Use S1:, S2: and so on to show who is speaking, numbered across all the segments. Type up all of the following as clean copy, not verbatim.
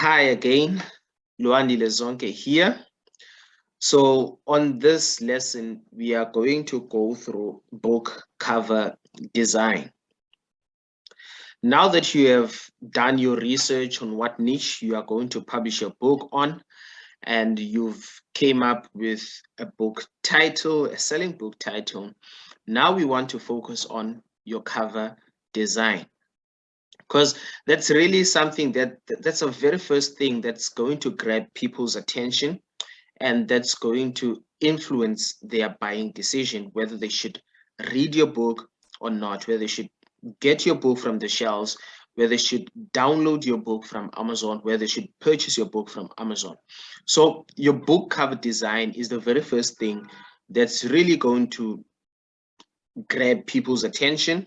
S1: Hi again, Luandile Zonke here. So on this lesson, we are going to go through book cover design. Now that you have done your research on what niche you are going to publish your book on, and you've came up with a book title, a selling book title, now we want to focus on your cover design. Because that's really something that's a very first thing that's going to grab people's attention, and that's going to influence their buying decision, whether they should read your book or not, whether they should get your book from the shelves, whether they should download your book from Amazon, whether they should purchase your book from Amazon. So your book cover design is the very first thing that's really going to grab people's attention.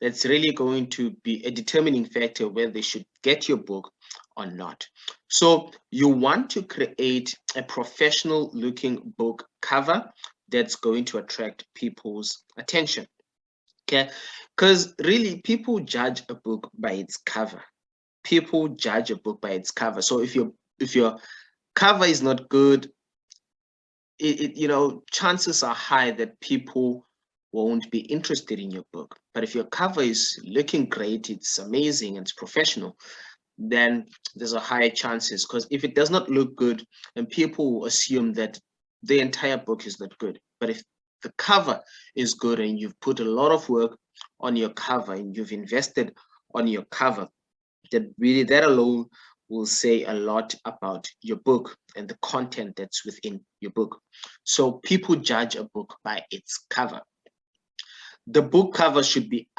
S1: That's really going to be a determining factor whether they should get your book or not. So you want to create a professional looking book cover that's going to attract people's attention. Okay, because really people judge a book by its cover. People judge a book by its cover. So if your cover is not good, chances are high that people won't be interested in your book. But if your cover is looking great, it's amazing, and it's professional, then there's a higher chances, because if it does not look good, then people will assume that the entire book is not good. But if the cover is good and you've put a lot of work on your cover and you've invested on your cover, that alone will say a lot about your book and the content that's within your book. So people judge a book by its cover. The book cover should be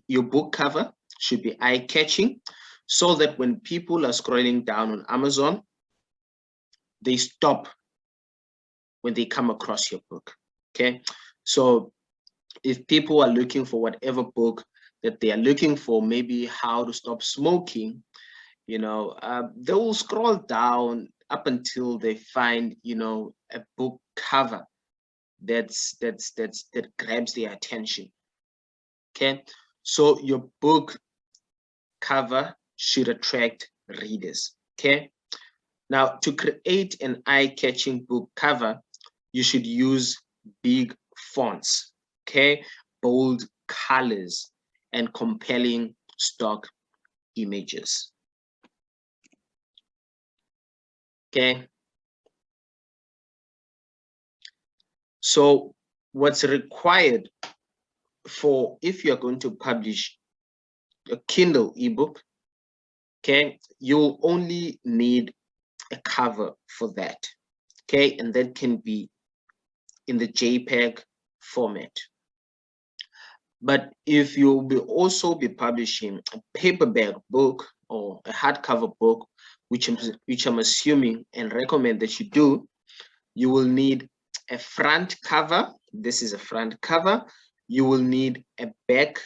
S1: your book cover should be eye-catching, so that when people are scrolling down on Amazon, they stop when they come across your book. Okay, so if people are looking for whatever book that they are looking for, maybe how to stop smoking, they will scroll down up until they find a book cover that grabs their attention. Okay, so your book cover should attract readers. Okay, now to create an eye-catching book cover, you should use big fonts, okay, bold colors, and compelling stock images. Okay, so what's required for, if you're going to publish a Kindle ebook, okay, you'll only need a cover for that. Okay, and that can be in the JPEG format. But if you'll also be publishing a paperback book or a hardcover book, which I'm assuming and recommend that you do, you will need a front cover. This is a front cover. You will need a back,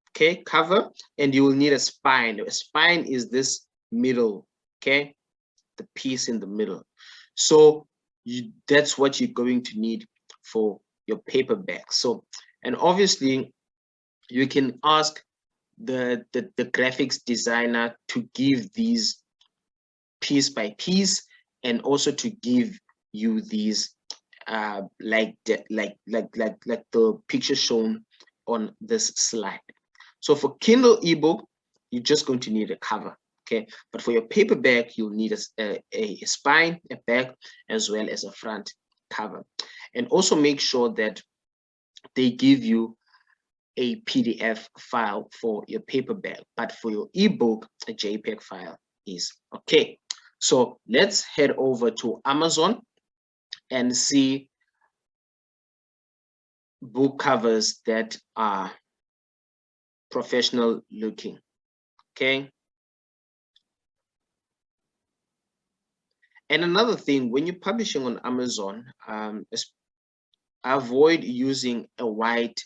S1: okay, cover, and you will need a spine. A spine is this middle, okay, the piece in the middle. So that's what you're going to need for your paperback. So, and obviously you can ask the graphics designer to give these piece by piece, and also to give you these like the picture shown on this slide. So for Kindle ebook, you're just going to need a cover, okay? But for your paperback, you'll need a spine, a back, as well as a front cover. And also make sure that they give you a PDF file for your paperback, but for your ebook, a JPEG file is okay. So let's head over to Amazon and see book covers that are professional looking. Okay. And another thing, when you're publishing on Amazon, avoid using a white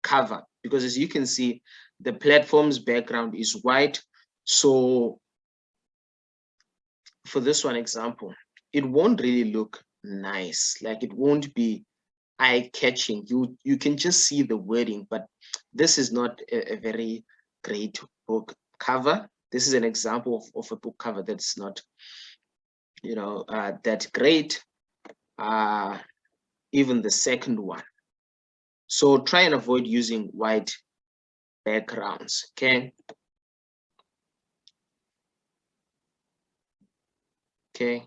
S1: cover, because as you can see, the platform's background is white. So for this one example, it won't really look nice. Like, it won't be eye-catching. You can just see the wording, but this is not a very great book cover. this is an example of a book cover that's not, you know, that great. Even the second one. So try and avoid using white backgrounds, okay? Okay,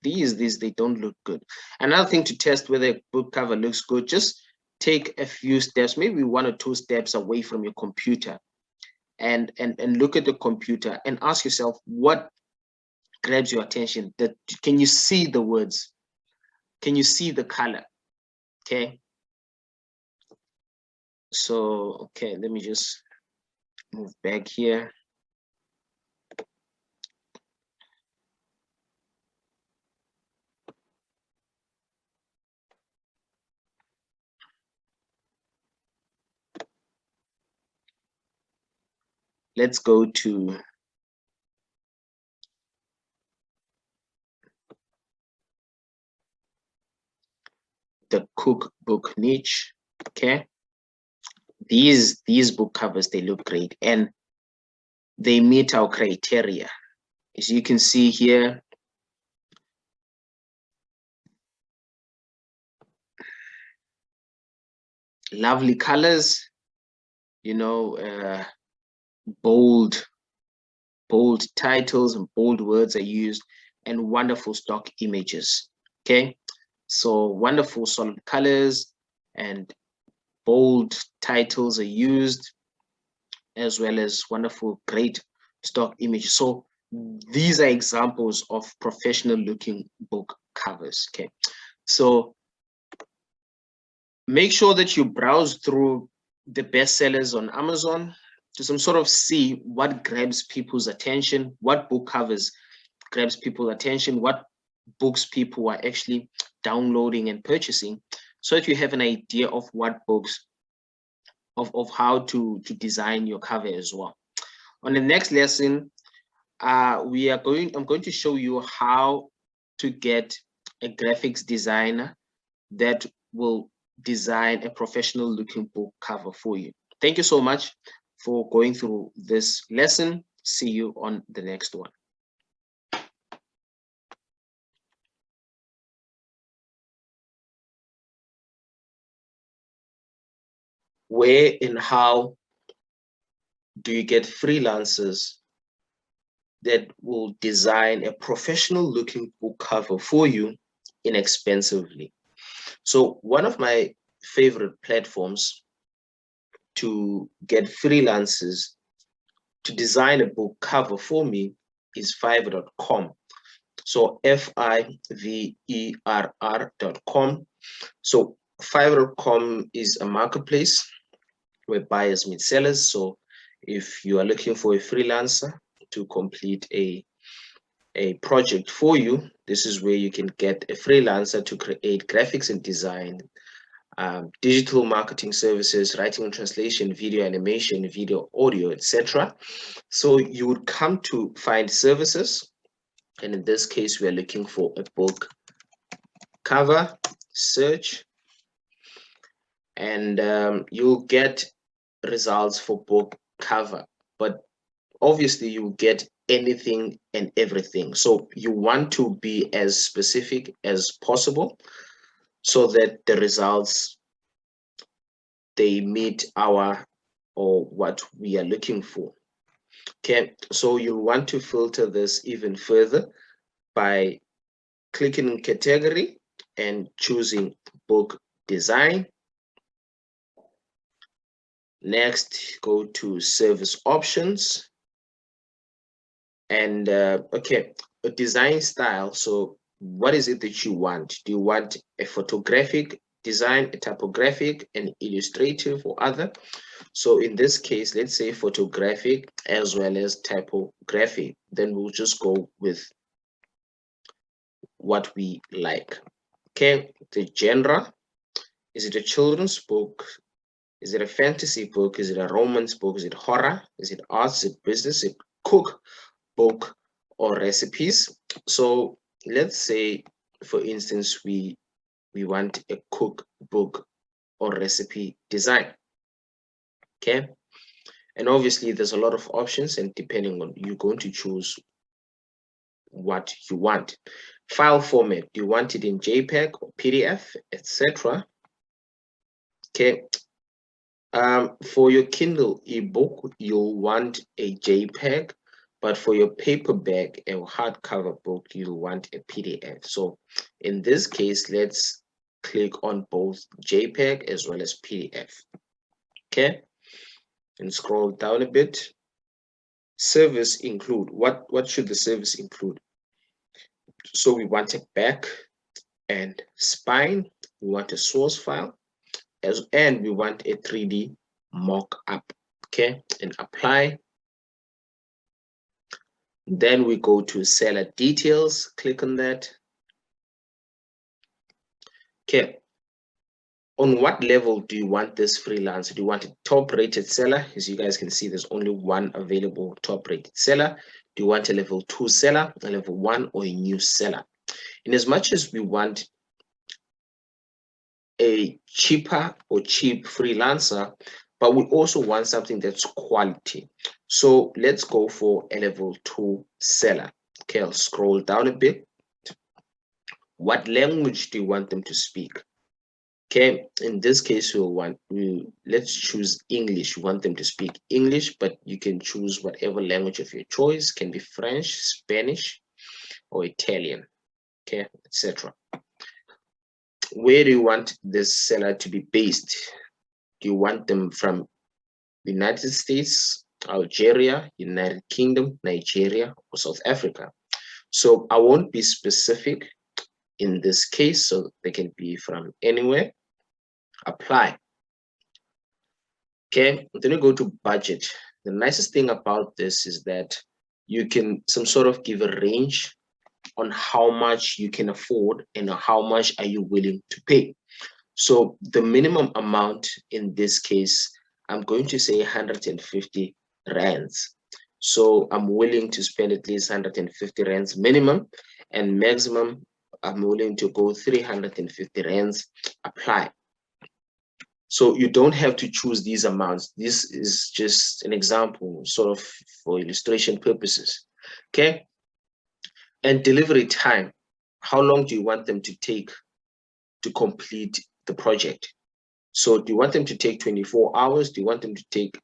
S1: these they don't look good. Another thing to test whether a book cover looks good, just take a few steps, maybe 1 or 2 steps away from your computer, and look at the computer and ask yourself what grabs your attention. That can you see the words? Can you see the color? Okay. So okay, let me just move back here. Let's go to the cookbook niche. Okay, these book covers, they look great and they meet our criteria. As you can see here, lovely colors, you know, bold titles and bold words are used, and wonderful stock images. Okay, so wonderful solid colors and bold titles are used, as well as wonderful great stock images. So these are examples of professional looking book covers. Okay, so make sure that you browse through the bestsellers on Amazon to sort of see what grabs people's attention, what book covers grabs people's attention, what books people are actually downloading and purchasing, so that you have an idea of what books, of how to design your cover as well. On the next lesson, I'm going to show you how to get a graphics designer that will design a professional looking book cover for you. Thank you so much for going through this lesson. See you on the next one. Where and how do you get freelancers that will design a professional looking book cover for you inexpensively? So one of my favorite platforms to get freelancers to design a book cover for me is fiverr.com. So fiverr.com. So fiverr.com is a marketplace where buyers meet sellers. So if you are looking for a freelancer to complete a project for you, this is where you can get a freelancer to create graphics and design, digital marketing services, writing and translation, video animation, video, audio, etc. So you would come to find services, and in this case, we are looking for a book cover, search, and you'll get results for book cover, but obviously you get anything and everything. So you want to be as specific as possible so that the results, they meet our, or what we are looking for. Okay, so you want to filter this even further by clicking in category and choosing book design. Next, go to service options, and okay, a design style. So what is it that you want? Do you want a photographic design, a typographic, an illustrative, or other? So in this case, let's say photographic as well as typographic. Then we'll just go with what we like. Okay, the genre. Is it a children's book? Is it a fantasy book? Is it a romance book? Is it horror? Is it arts? Is it business? Is it cookbook or recipes? So let's say, for instance, we want a cookbook or recipe design. Okay. And obviously there's a lot of options, and depending on, you're going to choose what you want. File format, do you want it in JPEG or PDF, etc.? Okay. For your Kindle ebook, you'll want a JPEG, but for your paperback or hardcover book, you'll want a PDF. So in this case, let's click on both JPEG as well as PDF. Okay, and scroll down a bit. Service include, what should the service include? So we want a back and spine, we want a source file, and we want a 3D mock-up. Okay, and apply. Then we go to seller details, click on that. Okay, on what level do you want this freelancer? Do you want a top rated seller? As you guys can see, there's only one available top rated seller. Do you want a level 2 seller, a level 1, or a new seller? In as much as we want a cheaper or cheap freelancer, but we also want something that's quality. So let's go for a level 2 seller. Okay, I'll scroll down a bit. What language do you want them to speak? Okay, in this case, let's choose English. We want them to speak English, but you can choose whatever language of your choice. Can be French, Spanish, or Italian, okay, etc. Where do you want this seller to be based? Do you want them from the United States, Algeria, United Kingdom, Nigeria, or South Africa? So I won't be specific in this case, so they can be from anywhere. Apply. Okay, then you go to budget. The nicest thing about this is that you can sort of give a range on how much you can afford and how much are you willing to pay. So the minimum amount in this case, I'm going to say 150 rands. So I'm willing to spend at least 150 rands minimum, and maximum I'm willing to go 350 rands. Apply. So you don't have to choose these amounts. This is just an example, sort of for illustration purposes. Okay. And delivery time. How long do you want them to take to complete the project? So do you want them to take 24 hours? Do you want them to take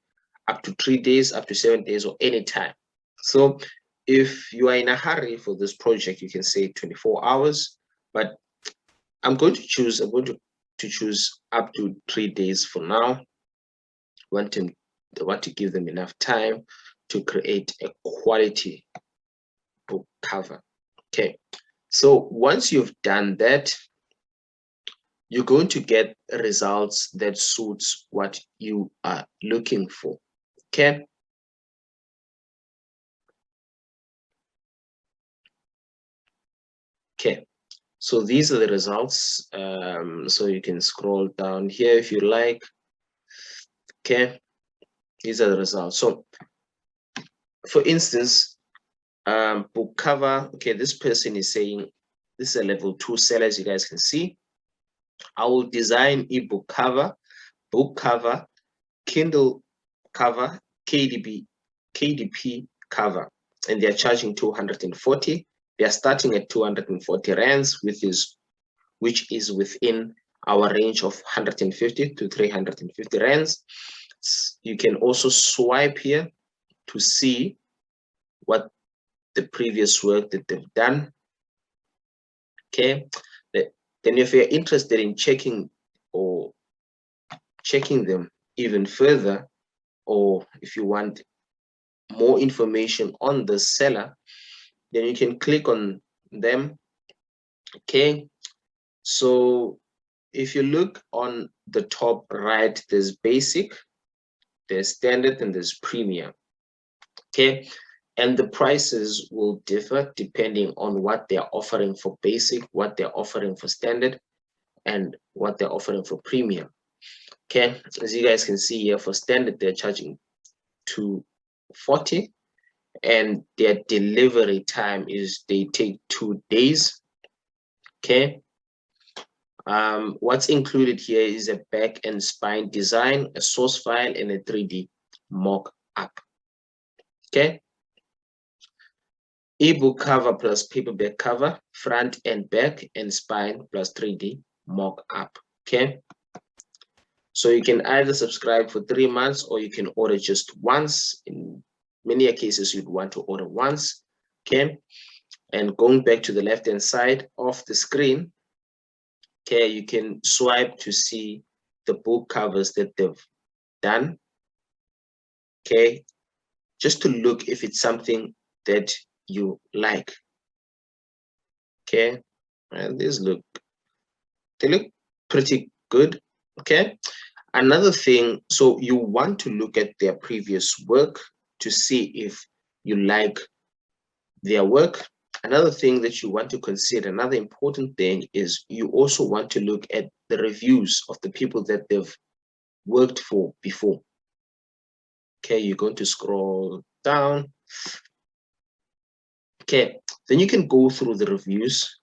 S1: up to 3 days, up to 7 days, or any time? So if you are in a hurry for this project, you can say 24 hours, but I'm going to choose up to 3 days for now. Want to give them enough time to create a quality book cover. Okay, so once you've done that, you're going to get results that suits what you are looking for. Okay. Okay, so these are the results. So you can scroll down here if you like. Okay, these are the results. So for instance, book cover. Okay, this person is saying this is a level 2 seller, as you guys can see. I will design ebook cover, book cover, Kindle cover, KDP cover, and they're charging 240. They are starting at 240 rands, which is within our range of 150 to 350 rands. You can also swipe here to see what the previous work that they've done. Okay, then if you're interested in checking them even further, or if you want more information on the seller, then you can click on them. Okay, so if you look on the top right, there's basic, there's standard, and there's premium. Okay, and the prices will differ depending on what they're offering for basic, what they're offering for standard, and what they're offering for premium. Okay, as you guys can see here, for standard they're charging 240, and their delivery time is they take 2 days. Okay, what's included here is a back and spine design, a source file, and a 3D mock up. Okay. Ebook cover plus paperback cover, front and back and spine plus 3D mock up. Okay. So you can either subscribe for 3 months or you can order just once. In many cases, you'd want to order once. Okay. And going back to the left-hand side of the screen, okay, you can swipe to see the book covers that they've done. Okay. Just to look if it's something that you like. Okay. And they look pretty good. Okay. Another thing, so you want to look at their previous work to see if you like their work. Another thing that you want to consider, another important thing, is you also want to look at the reviews of the people that they've worked for before. Okay, you're going to scroll down. Okay, then you can go through the reviews.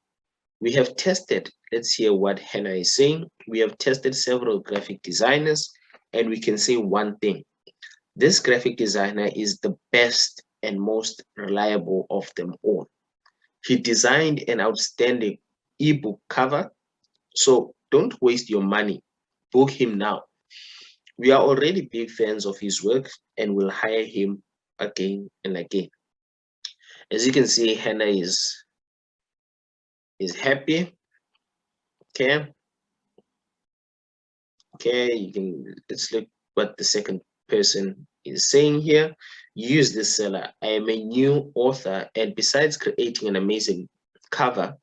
S1: We have tested, let's hear what Hannah is saying. We have tested several graphic designers, and we can say one thing. This graphic designer is the best and most reliable of them all. He designed an outstanding ebook cover, so don't waste your money. Book him now. We are already big fans of his work and will hire him again and again. As you can see, Hannah is happy. Okay. Okay, let's look what the second person is saying here. Use this seller. I am a new author, and besides creating an amazing cover,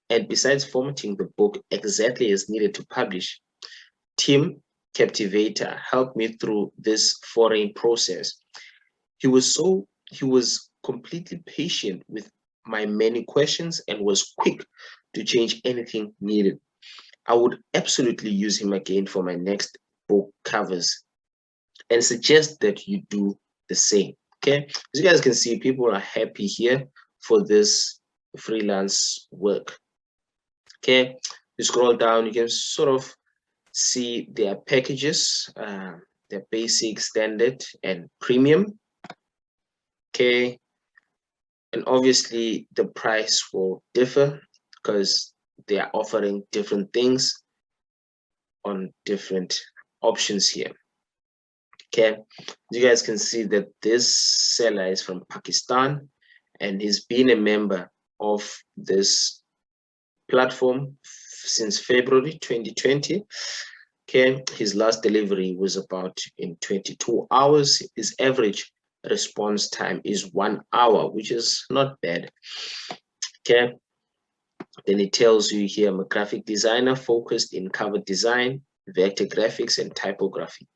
S1: and besides formatting the book exactly as needed to publish, Tim Captivator helped me through this foreign process. He was completely patient with my many questions and was quick to change anything needed. I would absolutely use him again for my next book covers and suggest that you do the same. Okay, as you guys can see, people are happy here for this freelance work. Okay, you scroll down, you can sort of see their packages, their basic, standard, and premium. Okay, and obviously the price will differ because they are offering different things on different options here. Okay, you guys can see that this seller is from Pakistan and he's been a member of this platform since February 2020. Okay, his last delivery was about in 22 hours. His average response time is 1 hour, which is not bad. Okay, then it tells you here, I'm a graphic designer focused in cover design, vector graphics, and typography.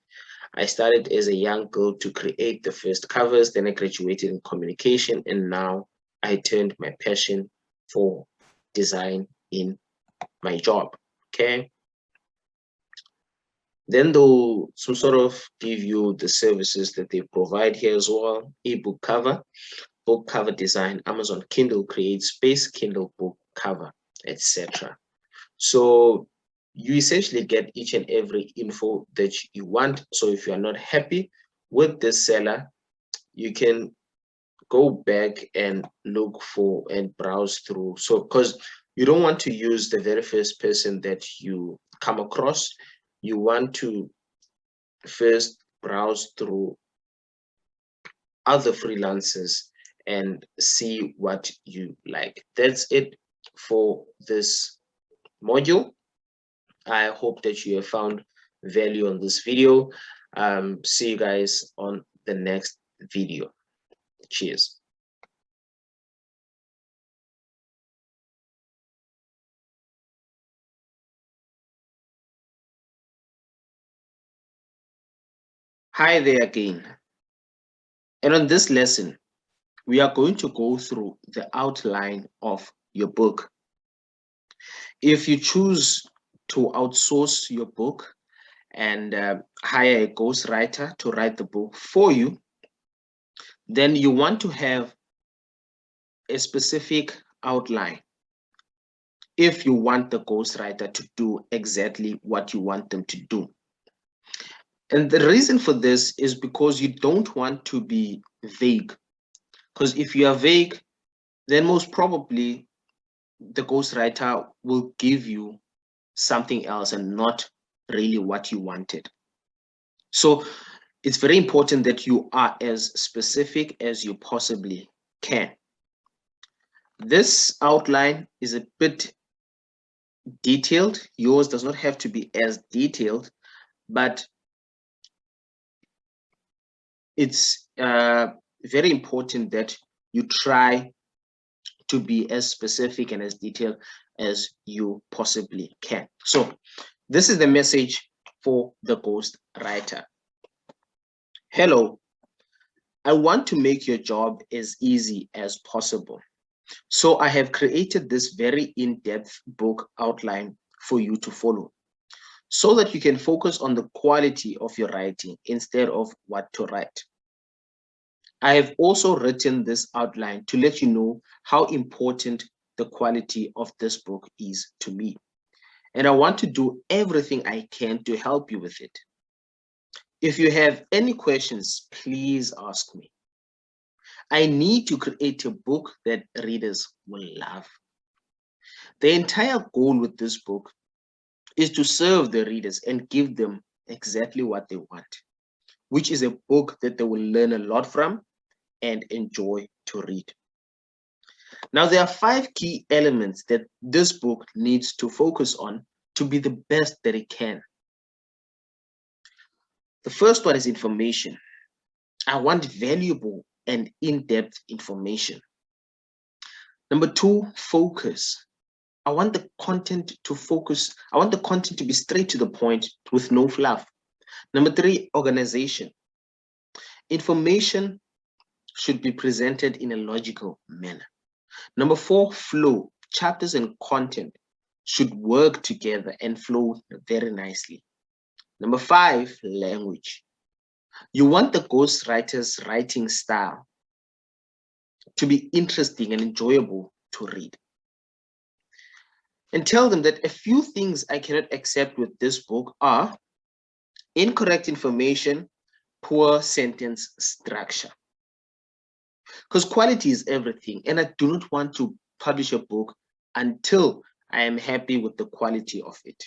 S1: I started as a young girl to create the first covers, then I graduated in communication, and now I turned my passion for design in my job. Okay. Then they'll some sort of give you the services that they provide here as well. Ebook cover, book cover design, Amazon Kindle create space, Kindle book cover, etc. So you essentially get each and every info that you want. So if you are not happy with this seller, you can go back and look for and browse through. So because you don't want to use the very first person that you come across, you want to first browse through other freelancers and see what you like. That's it for this module. I hope that you have found value on this video. See you guys on the next video. Cheers. Hi there again. And on this lesson, we are going to go through the outline of your book. If you choose to outsource your book and hire a ghostwriter to write the book for you, then you want to have a specific outline. If you want the ghostwriter to do exactly what you want them to do. And the reason for this is because you don't want to be vague. Because if you are vague, then most probably the ghostwriter will give you something else and not really what you wanted. So it's very important that you are as specific as you possibly can. This outline is a bit detailed. Yours does not have to be as detailed, but it's very important that you try to be as specific and as detailed as you possibly can. So this is the message for the ghost writer. Hello, I want to make your job as easy as possible. So I have created this very in-depth book outline for you to follow, so that you can focus on the quality of your writing instead of what to write. I have also written this outline to let you know how important the quality of this book is to me. And I want to do everything I can to help you with it. If you have any questions, please ask me. I need to create a book that readers will love. The entire goal with this book is to serve the readers and give them exactly what they want, which is a book that they will learn a lot from and enjoy to read. Now, there are 5 key elements that this book needs to focus on to be the best that it can. The first one is information. I want valuable and in-depth information. Number 2, focus. I want the content to focus. I want the content to be straight to the point with no fluff. Number 3, organization. Information should be presented in a logical manner. Number 4, flow. Chapters and content should work together and flow very nicely. Number 5, language. You want the ghostwriter's writing style to be interesting and enjoyable to read. And tell them that a few things I cannot accept with this book are incorrect information, poor sentence structure. Because quality is everything, and I do not want to publish a book until I am happy with the quality of it.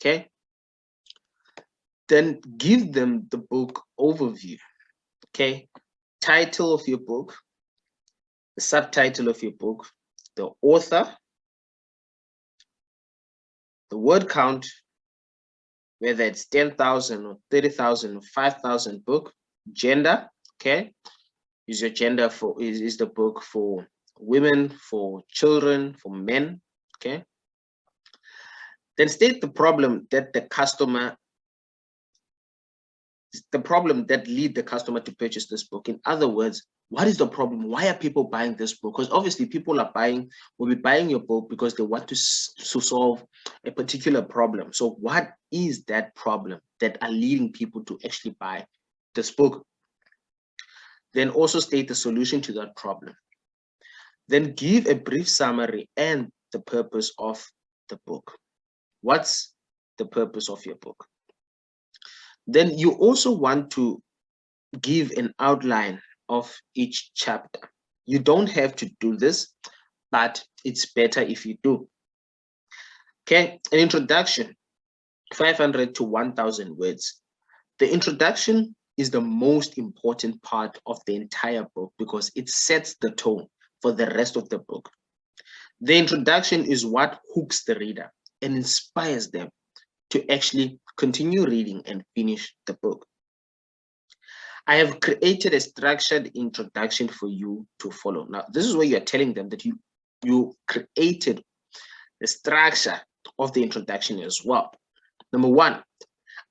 S1: Okay? Then give them the book overview. Okay? Title of your book, the subtitle of your book, the author, the word count, whether it's 10,000 or 30,000 or 5,000 book, gender, okay? Is your gender for, is the book for women, for children, for men, okay? Then state the problem that the customer, the problem that lead the customer to purchase this book. In other words, what is the problem? Why are people buying this book? Because obviously people will be buying your book because they want to solve a particular problem. So what is that problem that are leading people to actually buy this book? Then also state the solution to that problem. Then give a brief summary and the purpose of the book. What's the purpose of your book? Then you also want to give an outline of each chapter. You don't have to do this, but it's better if you do. Okay, an introduction, 500 to 1,000 words. The introduction is the most important part of the entire book because it sets the tone for the rest of the book. The introduction is what hooks the reader and inspires them to actually continue reading and finish the book. I have created a structured introduction for you to follow. Now, this is where you're telling them that you created the structure of the introduction as well. Number 1,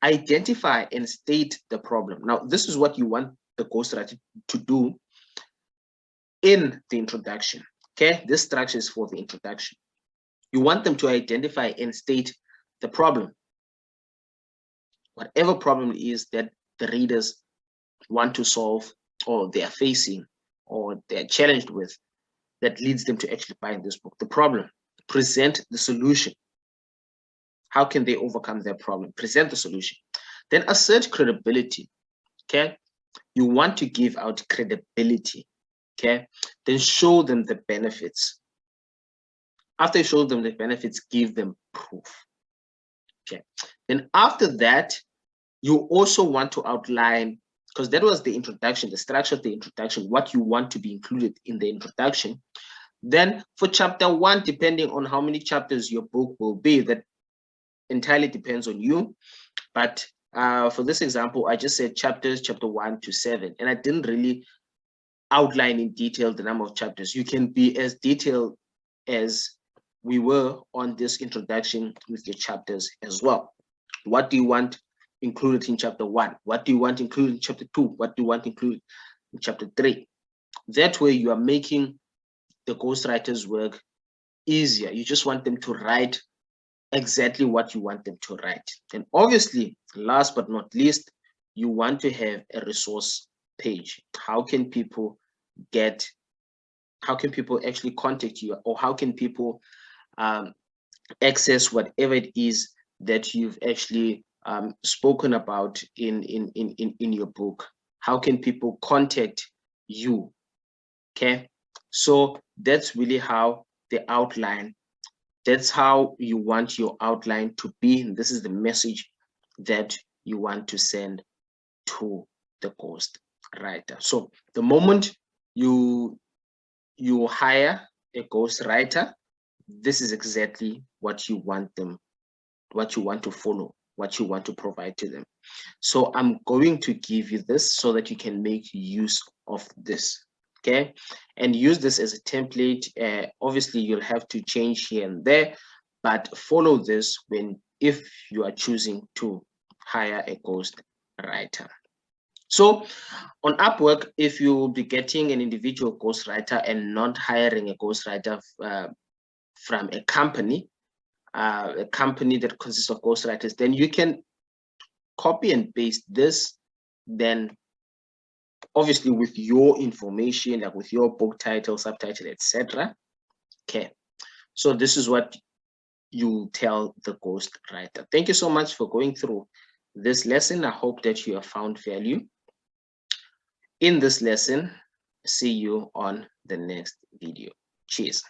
S1: identify and state the problem. Now, this is what you want the ghostwriter to do in the introduction. Okay, this structure is for the introduction. You want them to identify and state the problem. Whatever problem it is that the readers want to solve or they are facing or they're challenged with that leads them to actually buying this book. The problem, present the solution. How can they overcome their problem? Present the solution. Then assert credibility. Okay, you want to give out credibility. Okay, then show them the benefits. After you show them the benefits, give them proof. Okay, then after that, you also want to outline, because that was the introduction, the structure of the introduction, what you want to be included in the introduction. Then for chapter 1, depending on how many chapters your book will be, that entirely depends on you. But for this example, I just said chapters, chapter 1 to 7, and I didn't really outline in detail the number of chapters. You can be as detailed as we were on this introduction with your chapters as well. What do you want included in chapter 1? What do you want included in chapter 2? What do you want included in chapter 3? That way you are making the ghostwriter's work easier. You just want them to write exactly what you want them to write. And obviously, last but not least, you want to have a resource page. How can people actually contact you, or how can people access whatever it is that you've actually spoken about in your book? How can people contact you? Okay, so that's really how the outline, that's how you want your outline to be. And this is the message that you want to send to the ghost writer. So the moment you hire a ghost writer, this is exactly what you want them, what you want to follow, what you want to provide to them. So I'm going to give you this so that you can make use of this. Okay, and use this as a template. Obviously you'll have to change here and there, but follow this if you are choosing to hire a ghost writer. So on Upwork, if you will be getting an individual ghostwriter and not hiring a ghostwriter from a company that consists of ghostwriters, then you can copy and paste this, then obviously with your information, like with your book title, subtitle, etc. Okay, so this is what you tell the ghostwriter. Thank you so much for going through this lesson. I hope that you have found value in this lesson. See you on the next video. Cheers.